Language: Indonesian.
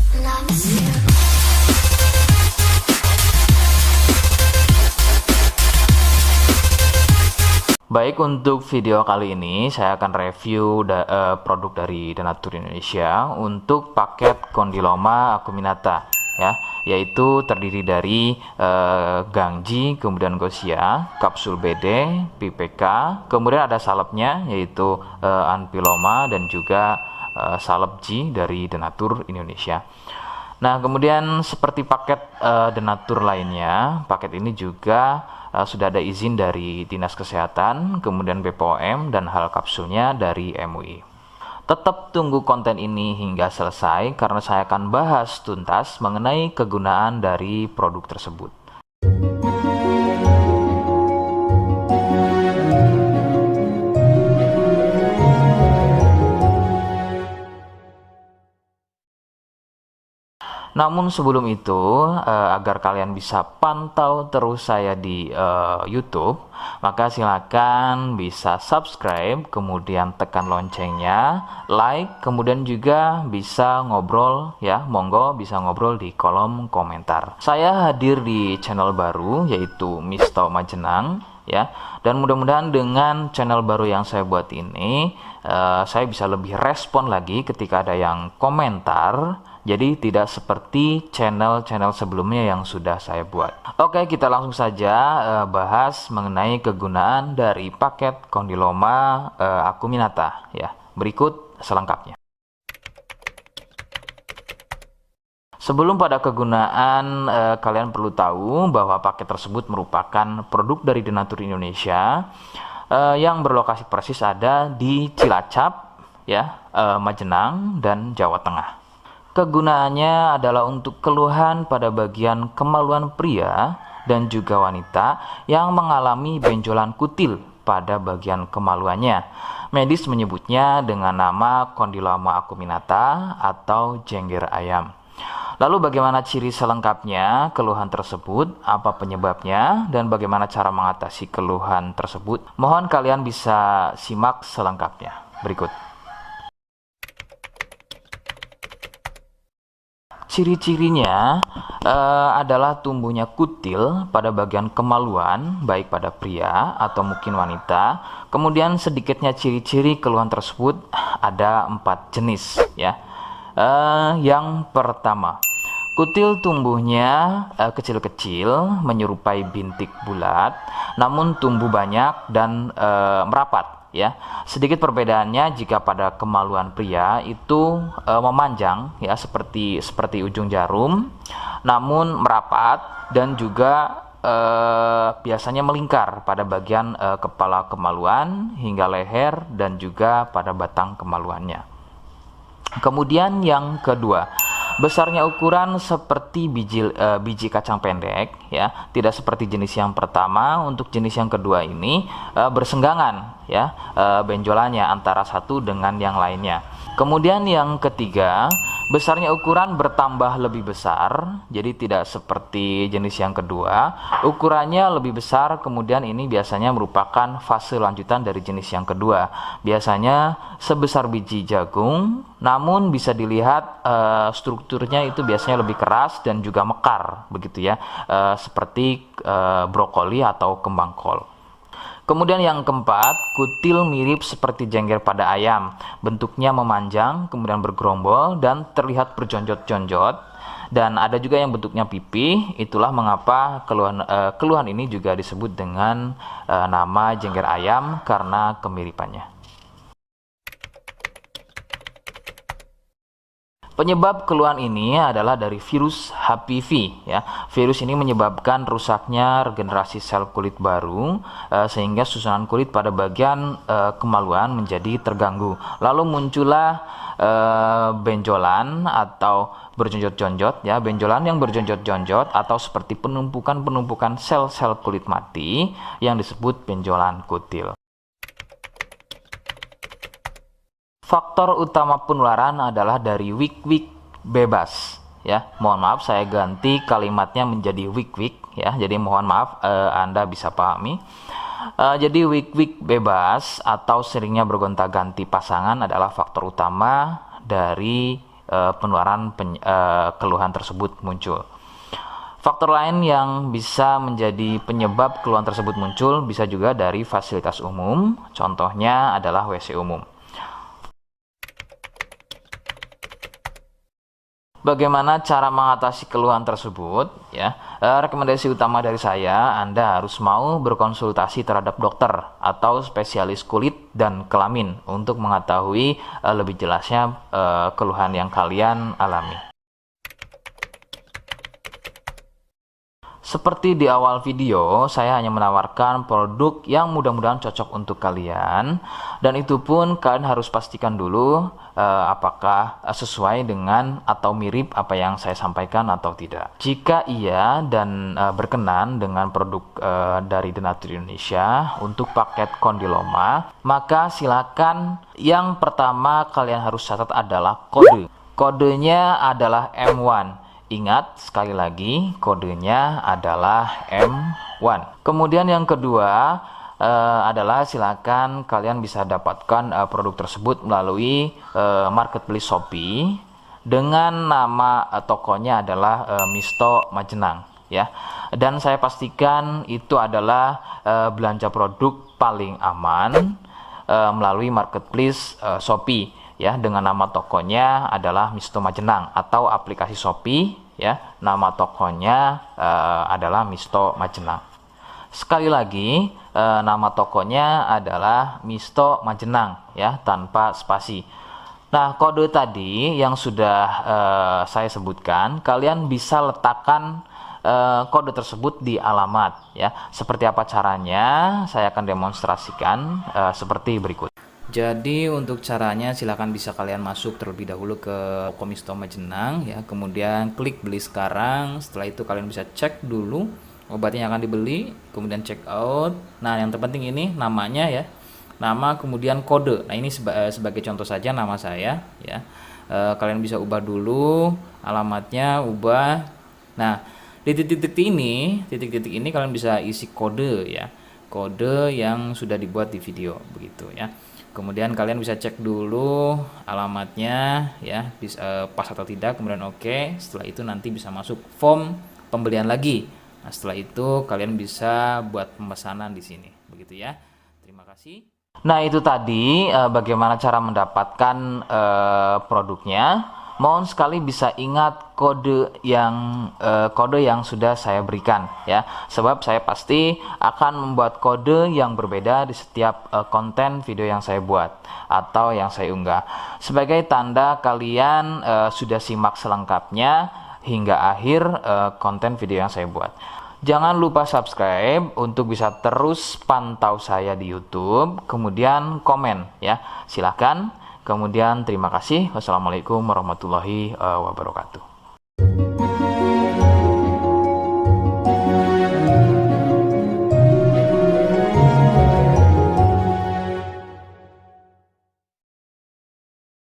Baik, untuk video kali ini saya akan review produk dari Denatur Indonesia untuk paket Condyloma acuminata ya, yaitu terdiri dari Gangji, kemudian Gausia, kapsul BD, PPK, kemudian ada salepnya yaitu Anpiloma dan juga salep G dari Denatur Indonesia. Nah, kemudian seperti paket Denatur lainnya, paket ini juga sudah ada izin dari Dinas Kesehatan, kemudian BPOM, dan hal kapsulnya dari MUI. Tetap tunggu konten ini hingga selesai karena saya akan bahas tuntas mengenai kegunaan dari produk tersebut. Namun sebelum itu, agar kalian bisa pantau terus saya di YouTube, maka silakan bisa subscribe, kemudian tekan loncengnya, like, kemudian juga bisa ngobrol ya, monggo bisa ngobrol di kolom komentar. Saya hadir di channel baru yaitu Misto Majenang ya, dan mudah-mudahan dengan channel baru yang saya buat ini, saya bisa lebih respon lagi ketika ada yang komentar. Jadi tidak seperti channel-channel sebelumnya yang sudah saya buat. Oke, kita langsung saja bahas mengenai kegunaan dari paket Condyloma acuminata ya. Berikut selengkapnya. Sebelum pada kegunaan, kalian perlu tahu bahwa paket tersebut merupakan produk dari Denatur Indonesia yang berlokasi persis ada di Cilacap ya, Majenang dan Jawa Tengah. Kegunaannya adalah untuk keluhan pada bagian kemaluan pria dan juga wanita yang mengalami benjolan kutil pada bagian kemaluannya. Medis menyebutnya dengan nama Condyloma acuminata atau jengger ayam. Lalu bagaimana ciri selengkapnya keluhan tersebut, apa penyebabnya, dan bagaimana cara mengatasi keluhan tersebut? Mohon kalian bisa simak selengkapnya. Berikut. Ciri-cirinya adalah tumbuhnya kutil pada bagian kemaluan, baik pada pria atau mungkin wanita. Kemudian sedikitnya ciri-ciri keluhan tersebut ada 4 jenis ya. Yang pertama, kutil tumbuhnya kecil-kecil, menyerupai bintik bulat, namun tumbuh banyak dan merapat. Ya, sedikit perbedaannya jika pada kemaluan pria itu memanjang ya, seperti ujung jarum, namun merapat dan juga biasanya melingkar pada bagian kepala kemaluan hingga leher dan juga pada batang kemaluannya. Kemudian yang kedua, besarnya ukuran seperti biji kacang pendek ya, tidak seperti jenis yang pertama. Untuk jenis yang kedua ini bersenggangan ya, benjolannya antara satu dengan yang lainnya. Kemudian yang ketiga, besarnya ukuran bertambah lebih besar, jadi tidak seperti jenis yang kedua. Ukurannya lebih besar, kemudian ini biasanya merupakan fase lanjutan dari jenis yang kedua. Biasanya sebesar biji jagung, namun bisa dilihat strukturnya itu biasanya lebih keras dan juga mekar, begitu ya, seperti brokoli atau kembang kol. Kemudian yang keempat, kutil mirip seperti jengger pada ayam. Bentuknya memanjang, kemudian bergerombol dan terlihat berjonjot-jonjot. Dan ada juga yang bentuknya pipih. Itulah mengapa keluhan ini juga disebut dengan nama jengger ayam karena kemiripannya. Penyebab keluhan ini adalah dari virus HPV ya. Virus ini menyebabkan rusaknya regenerasi sel kulit baru sehingga susunan kulit pada bagian kemaluan menjadi terganggu. Lalu muncullah benjolan atau berjonjot-jonjot ya, benjolan yang berjonjot-jonjot atau seperti penumpukan sel-sel kulit mati yang disebut benjolan kutil. Faktor utama penularan adalah dari wik-wik bebas ya. Mohon maaf saya ganti kalimatnya menjadi wik-wik ya. Jadi mohon maaf Anda bisa pahami. Jadi wik-wik bebas atau seringnya bergonta-ganti pasangan adalah faktor utama dari penularan keluhan tersebut muncul. Faktor lain yang bisa menjadi penyebab keluhan tersebut muncul bisa juga dari fasilitas umum, contohnya adalah WC umum. Bagaimana cara mengatasi keluhan tersebut? Ya, rekomendasi utama dari saya, Anda harus mau berkonsultasi terhadap dokter atau spesialis kulit dan kelamin untuk mengetahui lebih jelasnya keluhan yang kalian alami. Seperti di awal video, saya hanya menawarkan produk yang mudah-mudahan cocok untuk kalian, dan itu pun kalian harus pastikan dulu apakah sesuai dengan atau mirip apa yang saya sampaikan atau tidak. Jika iya dan berkenan dengan produk dari The Nature Indonesia untuk paket kondiloma, maka silakan. Yang pertama kalian harus catat adalah kode. Kodenya adalah M1. Ingat, sekali lagi, kodenya adalah M1. Kemudian yang kedua adalah silakan kalian bisa dapatkan produk tersebut melalui marketplace Shopee dengan nama tokonya adalah Misto Majenang, ya. Dan saya pastikan itu adalah belanja produk paling aman melalui marketplace Shopee, ya, dengan nama tokonya adalah Misto Majenang, atau aplikasi Shopee, ya, nama tokonya adalah Misto Majenang. Sekali lagi, nama tokonya adalah Misto Majenang, ya, tanpa spasi. Nah, kode tadi yang sudah saya sebutkan, kalian bisa letakkan kode tersebut di alamat, ya. Seperti apa caranya? Saya akan demonstrasikan seperti berikut. Jadi untuk caranya silakan bisa kalian masuk terlebih dahulu ke toko Misto Majenang, ya, kemudian klik beli sekarang. Setelah itu kalian bisa cek dulu obatnya yang akan dibeli, kemudian check out. Nah, yang terpenting ini namanya, ya, nama kemudian kode. Nah, ini sebagai contoh saja nama saya, ya. Kalian bisa ubah dulu alamatnya, ubah. Nah, di titik-titik ini kalian bisa isi kode, ya, kode yang sudah dibuat di video, begitu, ya. Kemudian kalian bisa cek dulu alamatnya, ya, bisa pas atau tidak, kemudian oke. Setelah itu nanti bisa masuk form pembelian lagi. Nah, setelah itu kalian bisa buat pemesanan di sini, begitu, ya. Terima kasih. Nah, itu tadi bagaimana cara mendapatkan produknya. Mohon sekali bisa ingat kode yang sudah saya berikan, ya, sebab saya pasti akan membuat kode yang berbeda di setiap konten video yang saya buat atau yang saya unggah, sebagai tanda kalian sudah simak selengkapnya hingga akhir konten video yang saya buat. Jangan lupa subscribe untuk bisa terus pantau saya di YouTube, kemudian komen, ya, silahkan. Kemudian terima kasih. Wassalamualaikum warahmatullahi wabarakatuh.